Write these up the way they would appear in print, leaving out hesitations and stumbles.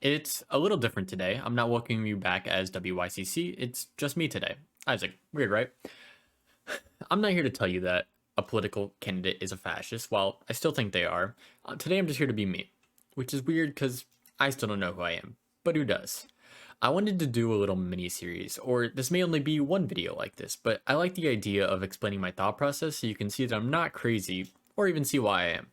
It's a little different today. I'm not welcoming you back as WYCC. It's just me today. Isaac, weird, right? I'm not here to tell you that a political candidate is a fascist, while I still think they are. Today I'm just here to be me, which is weird because I still don't know who I am. But who does? I wanted to do a little mini series, or this may only be one video like this, but I like the idea of explaining my thought process so you can see that I'm not crazy, or even see why I am.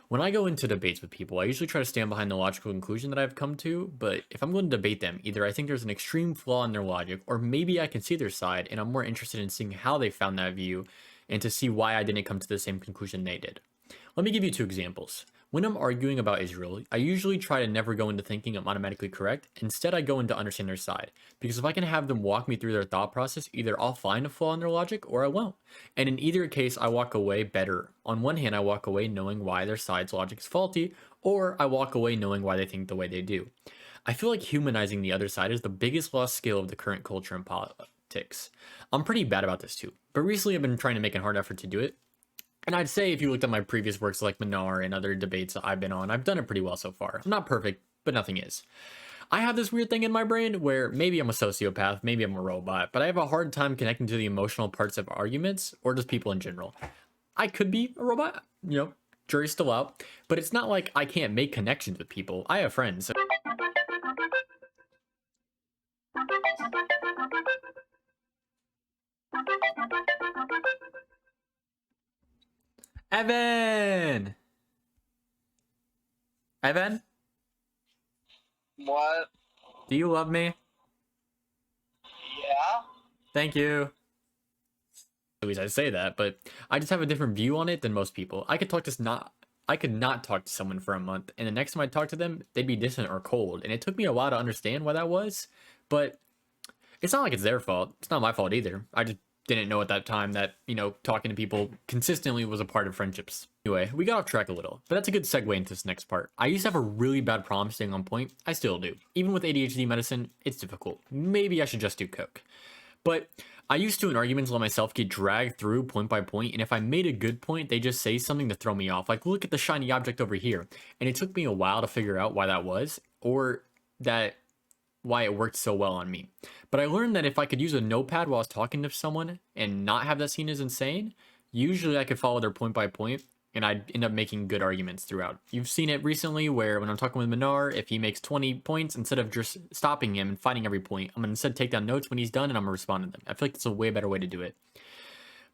When I go into debates with people, I usually try to stand behind the logical conclusion that I've come to, but if I'm going to debate them, either I think there's an extreme flaw in their logic, or maybe I can see their side and I'm more interested in seeing how they found that view and to see why I didn't come to the same conclusion they did. Let me give you two examples. When I'm arguing about Israel, I usually try to never go into thinking I'm automatically correct. Instead, I go into understand their side. Because if I can have them walk me through their thought process, either I'll find a flaw in their logic or I won't. And in either case, I walk away better. On one hand, I walk away knowing why their side's logic is faulty, or I walk away knowing why they think the way they do. I feel like humanizing the other side is the biggest lost skill of the current culture in politics. I'm pretty bad about this too, but recently I've been trying to make a hard effort to do it. And I'd say if you looked at my previous works like Minar and other debates that I've been on, I've done it pretty well so far. I'm not perfect, but nothing is. I have this weird thing in my brain where maybe I'm a sociopath, maybe I'm a robot, but I have a hard time connecting to the emotional parts of arguments or just people in general. I could be a robot, jury's still out, but it's not like I can't make connections with people. I have friends. Evan! Evan, What? do you love me? Yeah? Thank you. At least I say that, but I just have a different view on it than most people. I could not talk to someone for a month, and the next time I talk to them, they'd be distant or cold. And it took me a while to understand why that was, but it's not like it's their fault. It's not my fault either. I just didn't know at that time that, talking to people consistently was a part of friendships. Anyway, we got off track a little, but that's a good segue into this next part. I used to have a really bad problem staying on point. I still do. Even with ADHD medicine, it's difficult. Maybe I should just do coke. But I used to in arguments let myself get dragged through point by point, and if I made a good point, they just say something to throw me off. Like, look at the shiny object over here. And it took me a while to figure out why that was, or that why it worked so well on me. But I learned that if I could use a notepad while I was talking to someone and not have that seen as insane, usually I could follow their point by point and I'd end up making good arguments throughout. You've seen it recently where when I'm talking with Minar, if he makes 20 points, instead of just stopping him and fighting every point, I'm gonna instead take down notes when he's done and I'm gonna respond to them. I feel like it's a way better way to do it.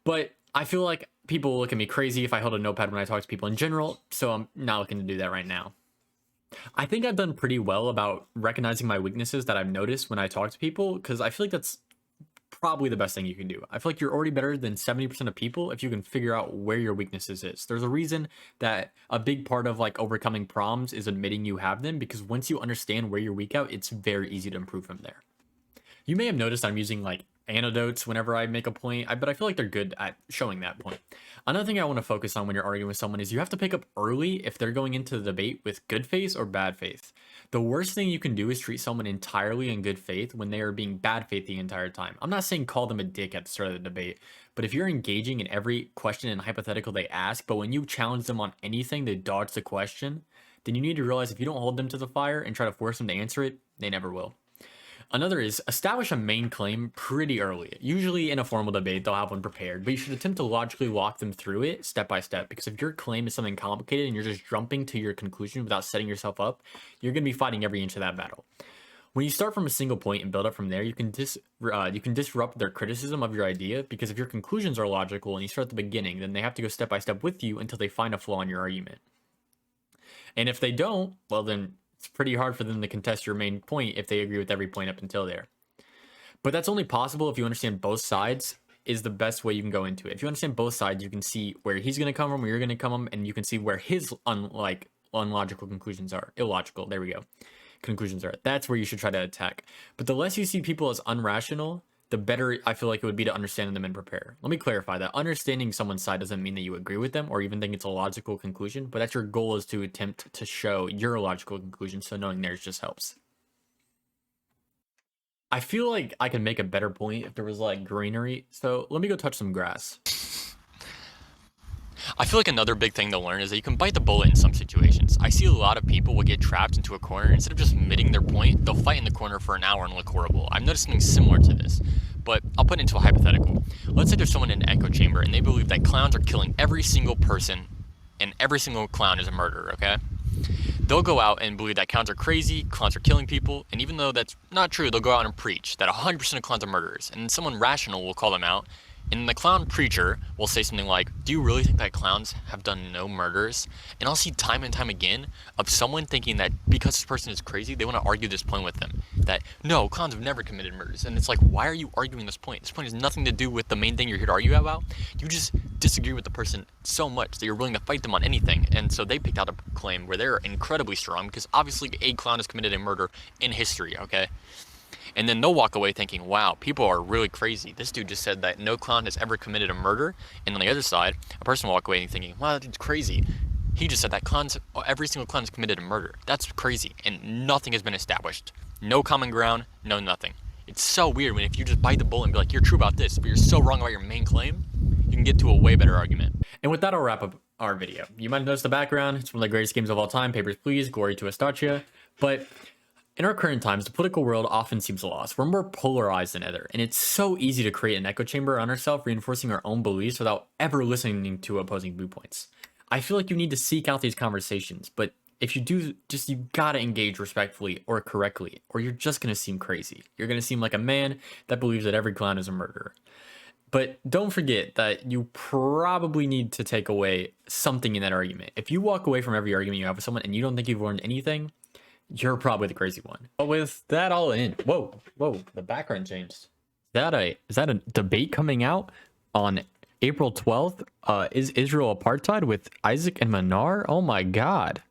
But I feel like people look at me crazy if I hold a notepad when I talk to people in general, so I'm not looking to do that right now. I think I've done pretty well about recognizing my weaknesses that I've noticed when I talk to people, because I feel like that's probably the best thing you can do. I feel like you're already better than 70% of people if you can figure out where your weaknesses is. There's a reason that a big part of like overcoming problems is admitting you have them, because once you understand where you're weak out, it's very easy to improve from there. You may have noticed I'm using like anecdotes whenever I make a point, but I feel like they're good at showing that point. Another thing I want to focus on when you're arguing with someone is you have to pick up early if they're going into the debate with good faith or bad faith. The worst thing you can do is treat someone entirely in good faith when they are being bad faith the entire time. I'm not saying call them a dick at the start of the debate, but if you're engaging in every question and hypothetical they ask, but when you challenge them on anything, they dodge the question, then you need to realize if you don't hold them to the fire and try to force them to answer it, they never will. Another is establish a main claim pretty early. Usually in a formal debate, they'll have one prepared, but you should attempt to logically walk them through it step by step, because if your claim is something complicated and you're just jumping to your conclusion without setting yourself up, you're going to be fighting every inch of that battle. When you start from a single point and build up from there, you can disrupt their criticism of your idea, because if your conclusions are logical and you start at the beginning, then they have to go step by step with you until they find a flaw in your argument. And if they don't, well then it's pretty hard for them to contest your main point if they agree with every point up until there. But that's only possible if you understand both sides is the best way you can go into it. If you understand both sides, you can see where he's going to come from, where you're going to come from, and you can see where his unlogical conclusions are. Illogical, there we go. Conclusions are. That's where you should try to attack. But the less you see people as unrational, the better I feel like it would be to understand them and prepare. Let me clarify that understanding someone's side doesn't mean that you agree with them or even think it's a logical conclusion, but that's your goal, is to attempt to show your logical conclusion, so knowing theirs just helps. I feel like I can make a better point if there was like greenery, so let me go touch some grass. I feel like another big thing to learn is that you can bite the bullet in some situations. I see a lot of people will get trapped into a corner. Instead of just admitting their point, they'll fight in the corner for an hour and look horrible. I've noticed something similar to this, but I'll put it into a hypothetical. Let's say there's someone in an echo chamber and they believe that clowns are killing every single person and every single clown is a murderer, okay? They'll go out and believe that clowns are crazy, clowns are killing people, and even though that's not true, they'll go out and preach that 100% of clowns are murderers, and someone rational will call them out, and the clown preacher will say something like, do you really think that clowns have done no murders? And I'll see time and time again of someone thinking that because this person is crazy, they want to argue this point with them. That, no, clowns have never committed murders. And it's like, why are you arguing this point? This point has nothing to do with the main thing you're here to argue about. You just disagree with the person so much that you're willing to fight them on anything. And so they picked out a claim where they're incredibly strong because obviously a clown has committed a murder in history, okay? And then they'll walk away thinking, wow, people are really crazy. This dude just said that no clown has ever committed a murder. And on the other side, a person will walk away thinking, wow, that dude's crazy. He just said that every single clown has committed a murder. That's crazy. And nothing has been established. No common ground, no nothing. It's so weird when if you just bite the bullet and be like, you're true about this, but you're so wrong about your main claim, you can get to a way better argument. And with that, I'll wrap up our video. You might have noticed the background. It's one of the greatest games of all time, Papers, Please, glory to Estancia. But in our current times, the political world often seems lost. We're more polarized than ever, and it's so easy to create an echo chamber on ourselves, reinforcing our own beliefs without ever listening to opposing viewpoints. I feel like you need to seek out these conversations, but if you do, you gotta engage respectfully or correctly, or you're just gonna seem crazy. You're gonna seem like a man that believes that every clown is a murderer. But don't forget that you probably need to take away something in that argument. If you walk away from every argument you have with someone and you don't think you've learned anything, you're probably the crazy one. But with that all in, whoa, the background changed. Is that a debate coming out on April 12th? Is Israel apartheid with Isaac and Manar? Oh my God.